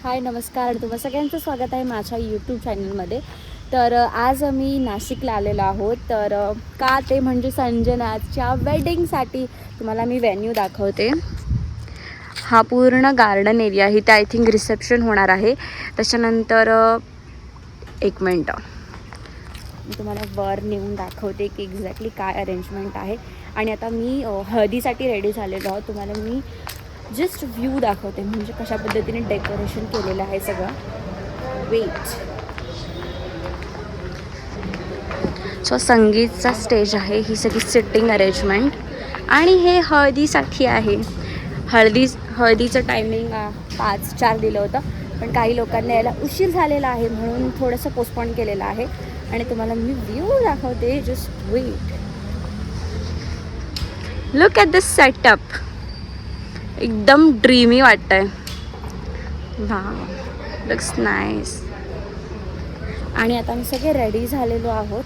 हाय नमस्कार, तुम्हा सगळ्यांचं स्वागत आहे माझ्या यूट्यूब चॅनलमध्ये. तर आज आम्ही नाशिकला आलेलो आहोत. तर का ते म्हणजे संजनाच्या वेडिंगसाठी तुम्हाला मी व्हेन्यू दाखवते. हा पूर्ण गार्डन एरिया आहे. इथे आय थिंक रिसेप्शन होणार आहे. त्याच्यानंतर एक मिनटं मी तुम्हाला वर नेऊन दाखवते की एक्झॅक्टली काय अरेंजमेंट आहे. आणि आता मी हळदीसाठी रेडी झालेलो आहोत. तुम्हाला मी जस्ट व्ह्यू दाखवते म्हणजे कशा पद्धतीने डेकोरेशन केलेलं आहे सगळं. वेट. सो संगीतचा स्टेज आहे, ही सगळी सिटिंग अरेंजमेंट. आणि हे हळदीसाठी आहे. हळदीचं टायमिंग 5-4 दिलं होतं, पण काही लोकांना यायला उशीर झालेला आहे म्हणून थोडंसं पोस्टपोन केलेलं आहे. आणि तुम्हाला मी व्ह्यू दाखवते. Just wait. Look at this setup. एकदम ड्रीमी वाटतंय. Wow, looks nice. आणि आता आम्ही सगळे रेडी झालेलो आहोत.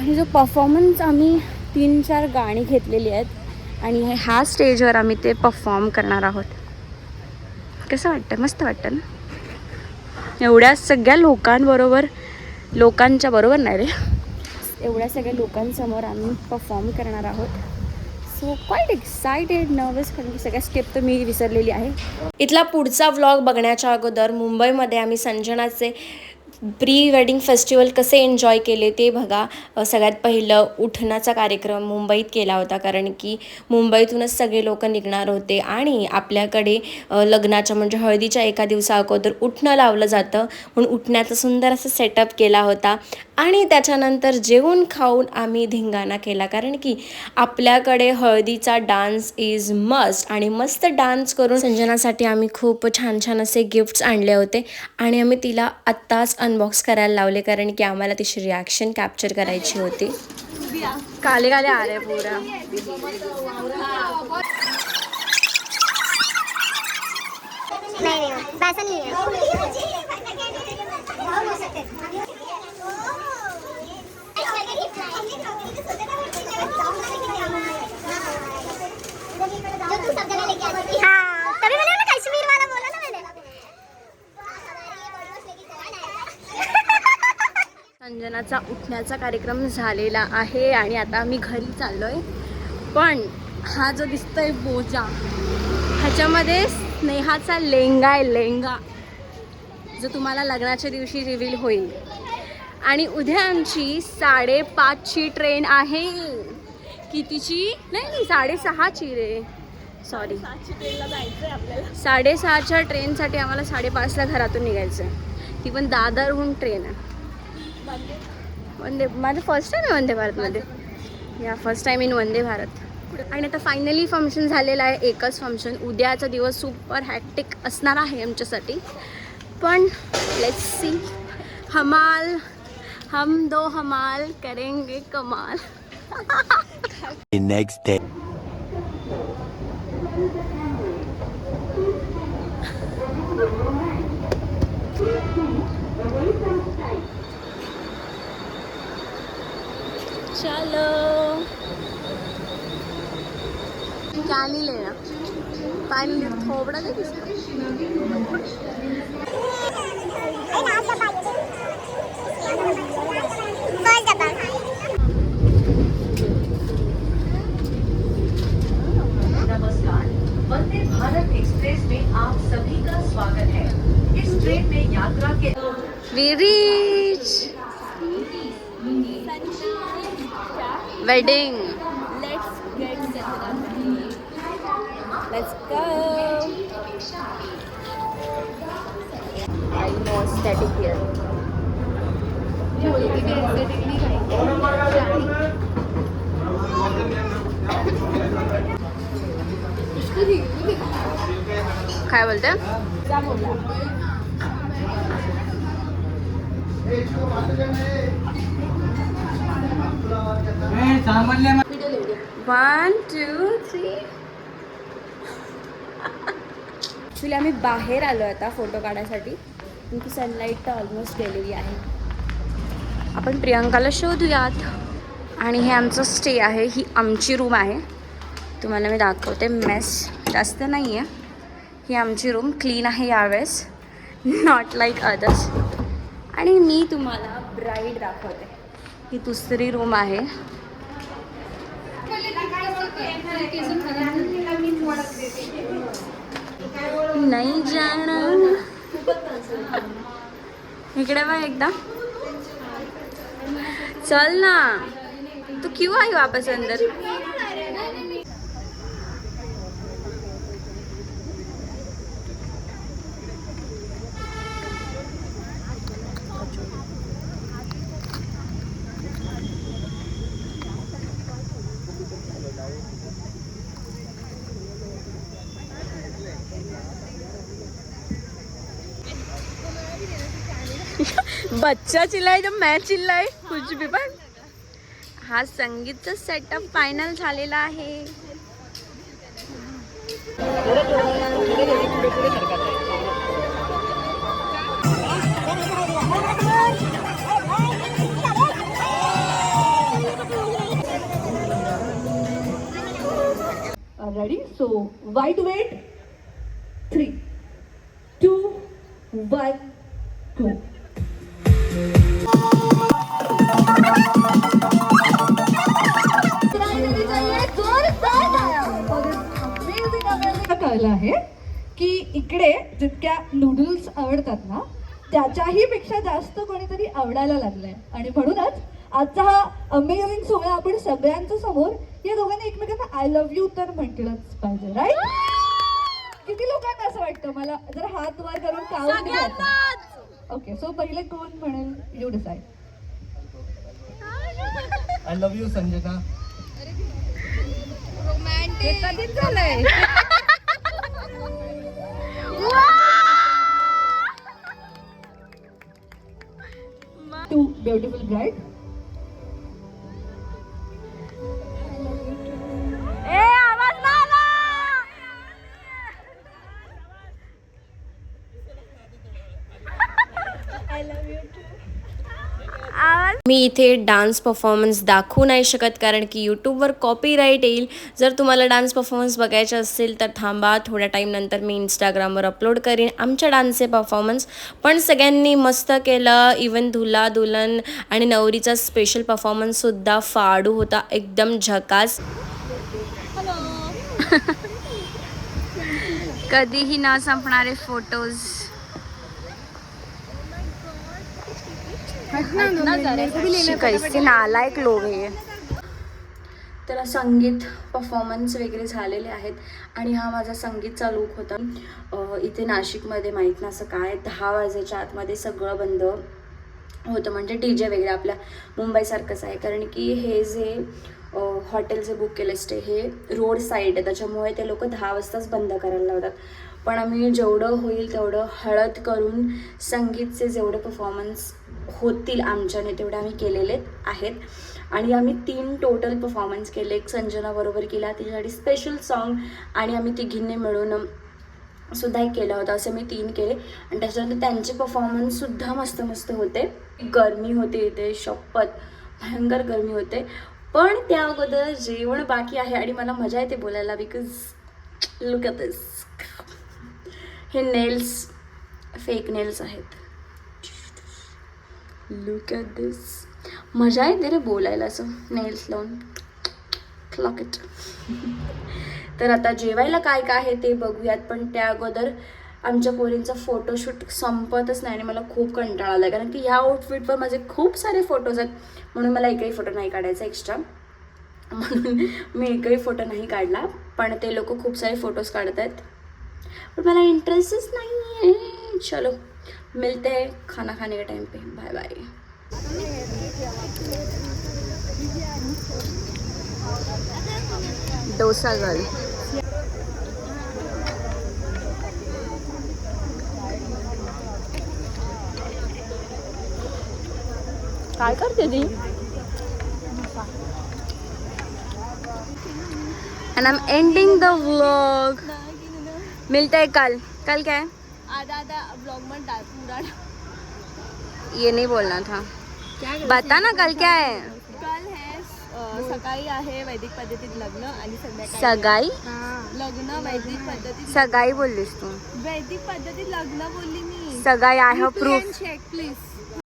आणि जो परफॉर्मन्स आम्ही 3-4 गाणी घेतलेली आहेत आणि ह्या स्टेजवर आम्ही ते परफॉर्म करणार आहोत. कसं वाटतं? मस्त वाटतं ना. एवढ्या सगळ्या लोकांच्या बरोबर नाही रे, एवढ्या सगळ्या लोकांसमोर आम्ही परफॉर्म करणार आहोत. सो क्वाईट एक्सायटेड, नर्वस, कारण की सगळ्या स्टेप तर मी विसरलेली आहे. इथला पुढचा व्लॉग बघण्याच्या अगोदर मुंबईमध्ये आम्ही संजनाचे प्री वेडिंग फेस्टिवल कसे एन्जॉय केले ते बघा. सगळ्यात पहिलं उठणाचा कार्यक्रम मुंबईत केला होता, कारण की मुंबईतूनच सगळे लोक निघणार होते आणि आपल्याकडे लग्नाच्या म्हणजे हळदीच्या एका दिवसा अगोदर उठणं लावलं जातं, म्हणून उठण्याचा सुंदर असा सेटअप केला होता. आणि त्याच्यानंतर जेवून खाऊन आम्ही धिंगाणा केला, कारण की आपल्याकडे हळदीचा डान्स इज मस्ट. आणि मस्त डान्स करून संजनासाठी आम्ही खूप छान छान असे गिफ्ट्स आणले होते आणि आम्ही तिला आत्ताच अनबॉक्स करायला लावले, कारण की आम्हाला तिची रिॲक्शन कॅप्चर करायची होती. काले काले आ रहे पूरा. नहीं वैसा नहीं है. तभी मैंने ना कश्मीर वाला बोला ना मैंने. संजनाचा उठण्याचा कार्यक्रम झालेला आहे आणि आता आम्ही घरी चाललोय. पण हा जो दिसतोय बोजा, ह्याच्यामध्ये स्नेहाचा लेंगा आहे, लेंगा, जो तुम्हाला लग्नाच्या दिवशी रिव्हील होईल. आणि उद्या आमची 5:30ची ट्रेन आहे. कितीची? नाही 6:30ची रे, सॉरी. 6:30च्या ट्रेनसाठी आम्हाला 5:30ला घरातून निघायचं आहे. ती पण दादरहून ट्रेन आहे. माझं फर्स्ट टाईम आहे वंदे भारतमध्ये. या first time in Vande Bharat. आणि आता फायनली फंक्शन झालेलं आहे, एकच फंक्शन. उद्याचा दिवस सुपर हॅक्टिक असणार आहे आमच्यासाठी, पण लेट्स सी. हम दो हमाल करेंगे कमाल. Next day. चलो. क्या नहीं लेना? फाइनली थोबड़ा दे किसका? नमस्कार, वंदे भारत एक्सप्रेस में आप सभी का स्वागत है. इस ट्रेन में यात्रा के We reach wedding. Let's go. I know static here. काय बोलते? One, two, three. ॲक्च्युली आम्ही बाहेर आलो आता फोटो काढायसाठी, की सनलाईट तर ऑलमोस्ट गेलेली आहे. आपण प्रियंकाला शोधूयात. आणि हे आमचं स्टे आहे, ही आमची रूम आहे. तुम्हाला मी दाखवते. मेस जास्त नाही आहे, ही आमची रूम क्लीन आहे यावेळेस, नॉट लाईक अदर्स. आणि मी तुम्हाला ब्राईड दाखवते. ही दुसरी रूम आहे. नाही जाना. इकडे बघ एकदा. चल ना, तू क्यों आई वापस अंदर? बच्चा चिल्लाए तो मैं चिल्लाए कुछ भी. पण हा संगीतचा सेटअप फायनल झालेला आहे. Ready? So, wide wait. 3, 2, 1, go. कळलं आहे की इकडे जितक्या नूडल्स आवडतात ना त्याच्याही पेक्षा जास्त कोणीतरी आवडायला लागलंय. आणि म्हणूनच आजचा हा अमेझिंग सोहळा आपण सगळ्यांच्या समोर या दोघांनी एकमेकांना आय लव्ह यू तर म्हटलंच पाहिजे. राईट? किती लोकांना असं वाटतं? मला जर हात वर करून काउंट करायचं. ओके, सो पहिले कोण म्हणेल? You decide. I love you Sanjana. Romantic कधीच झालंय. To beautiful bride. मी इथे डान्स परफॉर्मन्स दाखवू नाही शकत कारण की यूट्यूबवर कॉपीराईट येईल. जर तुम्हाला डान्स परफॉर्मन्स बघायचे असेल तर थांबा, थोड्या टाईम नंतर मी इंस्टाग्रामवर अपलोड करीन आमच्या डान्सचे परफॉर्मन्स. पण सगळ्यांनी मस्त केलं. इवन दुल्हा दुल्हन आणि नवरीचा स्पेशल परफॉर्मन्ससुद्धा फाडू होता, एकदम झकास. कधीही न संपणारे फोटोज. कैसे नालायक लोक हे. तर संगीत परफॉर्मन्स वगैरे झालेले आहेत आणि हा माझा संगीतचा लूक होता. इथे नाशिकमध्ये माहीत ना असं काय 10 वाजेच्या आतमध्ये सगळं बंद होतं, म्हणजे DJ वगैरे आपल्या मुंबईसारखंच आहे. कारण की हे जे हॉटेल जे बुक केले स्टे हे रोड साईड आहे, त्याच्यामुळे ते लोक 10 वाजताच बंद करायला लावतात. पण आम्ही जेवढं होईल तेवढं हळद करून संगीतचे जेवढे परफॉर्मन्स होतील आमच्याने तेवढे आम्ही केलेले आहेत. आणि आम्ही 3 टोटल परफॉर्मन्स केले. एक संजना बरोबर केला, तिच्यासाठी स्पेशल सॉन्ग, आणि आम्ही तिघींनी मिळून सुद्धा एक केलं होतं. असे मी 3 केले. आणि त्याच्यानंतर त्यांचे परफॉर्मन्ससुद्धा मस्त मस्त होते. गरमी होते इथे, शपथ भयंकर गरमी होते. पण त्या अगोदर जेवण बाकी आहे आणि मला मजा येते बोलायला. बिकॉज लुक ॲट दिस. हे नेल्स फेक नेल्स आहेत. लुक ॲट दिस. मजा येते रे बोलायला असं नेल्स लावून. Clock it. तर आता जेवायला काय काय आहे ते बघूयात. पण त्या अगोदर आमच्या पोरींचा फोटोशूट संपतच नाही आणि मला खूप कंटाळा आला आहे. कारण की ह्या आउटफिटवर माझे खूप सारे फोटोज आहेत, म्हणून मला एकही फोटो नाही काढायचा एक्स्ट्रा, म्हणून मी एकही फोटो नाही काढला. पण ते लोक खूप सारे फोटोज काढत आहेत, पण मला इंटरेस्टच नाही आहे. चलो मिलते हैं खाना खाने के टाइम पे. Bye bye. डोसा गर्ल. काय करते ती? And I'm ending the vlog. मिलते हैं कल. कल क्या है? आधा ब्लॉग में पूरा ये नहीं बोलना था. बता ना कल क्या है? कल है सकाळी आहे वैदिक पद्धतीत लग्न आणि संध्याकाळी सगाई लग्न वैदिक पद्धतीत सगाई बोललीस तू वैदिक पद्धतीत लग्न बोलली मी सगाई I have proof check please